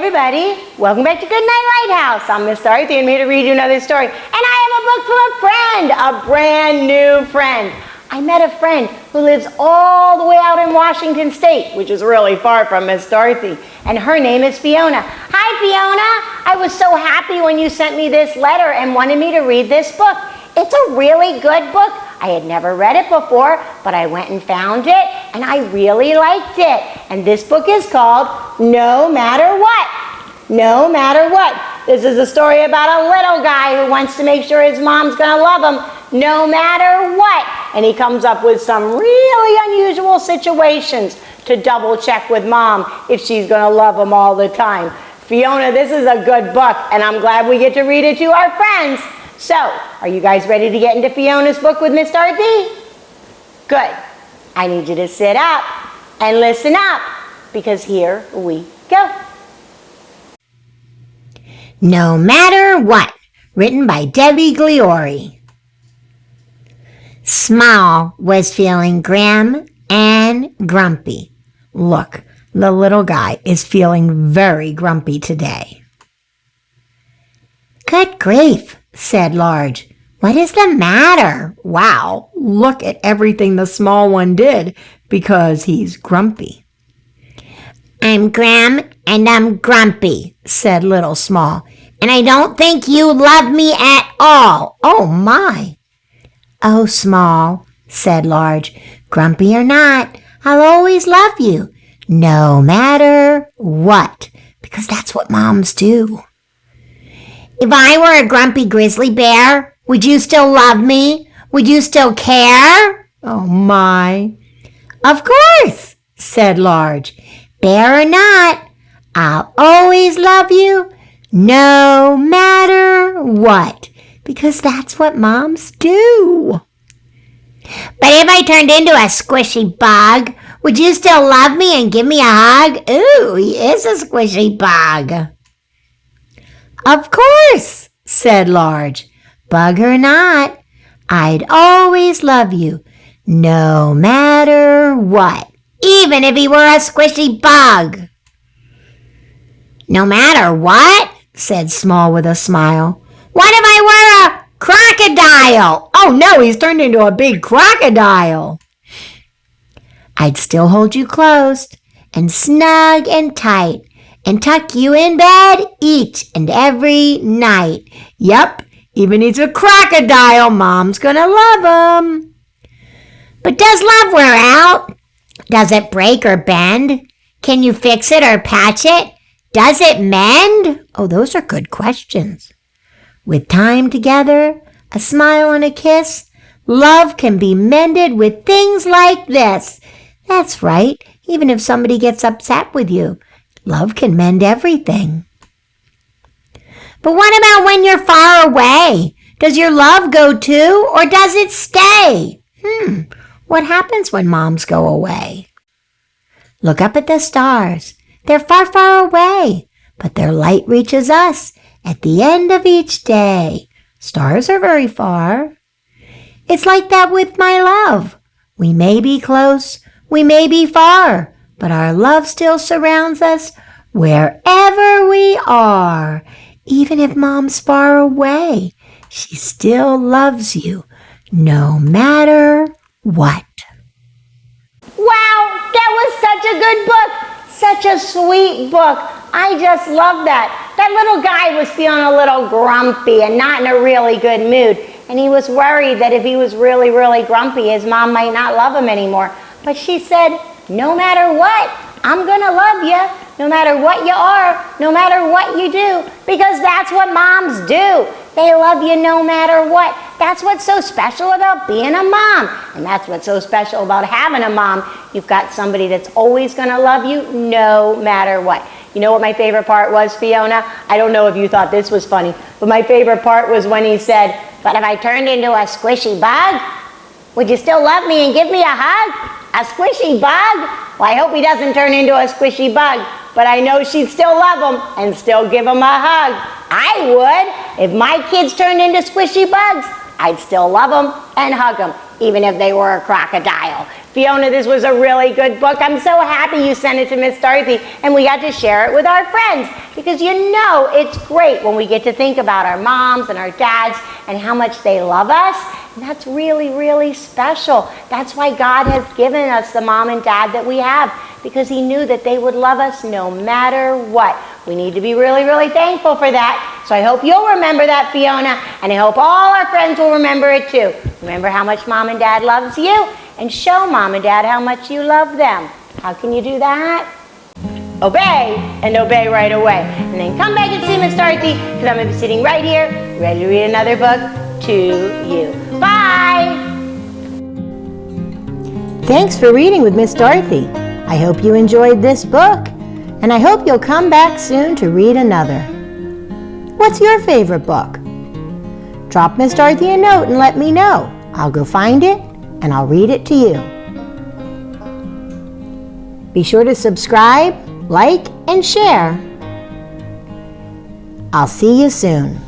everybody, welcome back to Goodnight Lighthouse. I'm Miss Dorothy and I'm here to read you another story. And I have a book from a brand new friend. I met a friend who lives all the way out in Washington State, which is really far from Miss Dorothy. And her name is Fiona. Hi Fiona, I was so happy when you sent me this letter and wanted me to read this book. It's a really good book. I had never read it before, but I went and found it, and I really liked it. And this book is called No Matter What. No Matter What. This is a story about a little guy who wants to make sure his mom's going to love him no matter what. And he comes up with some really unusual situations to double check with mom if she's going to love him all the time. Fiona, this is a good book, and I'm glad we get to read it to our friends. So, are you guys ready to get into Fiona's book with Miss Dorothy? Good. I need you to sit up and listen up, because here we go. No Matter What, written by Debi Gliori. Small was feeling grim and grumpy. Look, the little guy is feeling very grumpy today. Good grief, said Large. What is the matter? Wow, look at everything the small one did because he's grumpy. I'm grim and I'm grumpy, said Little Small, and I don't think you love me at all. Oh my. Oh, Small, said Large, grumpy or not, I'll always love you, no matter what, because that's what moms do. If I were a grumpy grizzly bear, would you still love me? Would you still care? Oh, my. Of course, said Large. Bear or not, I'll always love you, no matter what, because that's what moms do. But if I turned into a squishy bug, would you still love me and give me a hug? Ooh, he is a squishy bug. Of course, said Large. Bug or not, I'd always love you, no matter what, even if he were a squishy bug. No matter what, said Small with a smile. What if I were a crocodile? Oh no, he's turned into a big crocodile. I'd still hold you close and snug and tight, and tuck you in bed each and every night. Yup, even he's a crocodile, Mom's gonna love him. But does love wear out? Does it break or bend? Can you fix it or patch it? Does it mend? Oh, those are good questions. With time together, a smile and a kiss, love can be mended with things like this. That's right, even if somebody gets upset with you. Love can mend everything. But what about when you're far away? Does your love go too, or does it stay? What happens when moms go away? Look up at the stars. They're far, far away, but their light reaches us at the end of each day. Stars are very far. It's like that with my love. We may be close, we may be far, but our love still surrounds us wherever we are. Even if Mom's far away, she still loves you, no matter what. Wow, that was such a good book. Such a sweet book. I just love that. That little guy was feeling a little grumpy and not in a really good mood. And he was worried that if he was really, really grumpy, his mom might not love him anymore. But she said, no matter what, I'm going to love you, no matter what you are, no matter what you do, because that's what moms do. They love you no matter what. That's what's so special about being a mom. And that's what's so special about having a mom. You've got somebody that's always going to love you no matter what. You know what my favorite part was, Fiona? I don't know if you thought this was funny, but my favorite part was when he said, but if I turned into a squishy bug, would you still love me and give me a hug? A squishy bug? Well, I hope he doesn't turn into a squishy bug, but I know she'd still love him and still give him a hug. I would. If my kids turned into squishy bugs, I'd still love them and hug them, even if they were a crocodile. Fiona, this was a really good book. I'm so happy you sent it to Miss Dorothy and we got to share it with our friends, because you know it's great when we get to think about our moms and our dads and how much they love us. And that's really, really special. That's why God has given us the mom and dad that we have, because he knew that they would love us no matter what. We need to be really, really thankful for that. So I hope you'll remember that, Fiona, and I hope all our friends will remember it too. Remember how much mom and dad loves you, and show mom and dad how much you love them. How can you do that? Obey, and obey right away. And then come back and see Miss Dorothy, because I'm going to be sitting right here, ready to read another book to you. Bye! Thanks for reading with Miss Dorothy. I hope you enjoyed this book, and I hope you'll come back soon to read another. What's your favorite book? Drop Miss Dorothy a note and let me know. I'll go find it, and I'll read it to you. Be sure to subscribe, like, and share. I'll see you soon.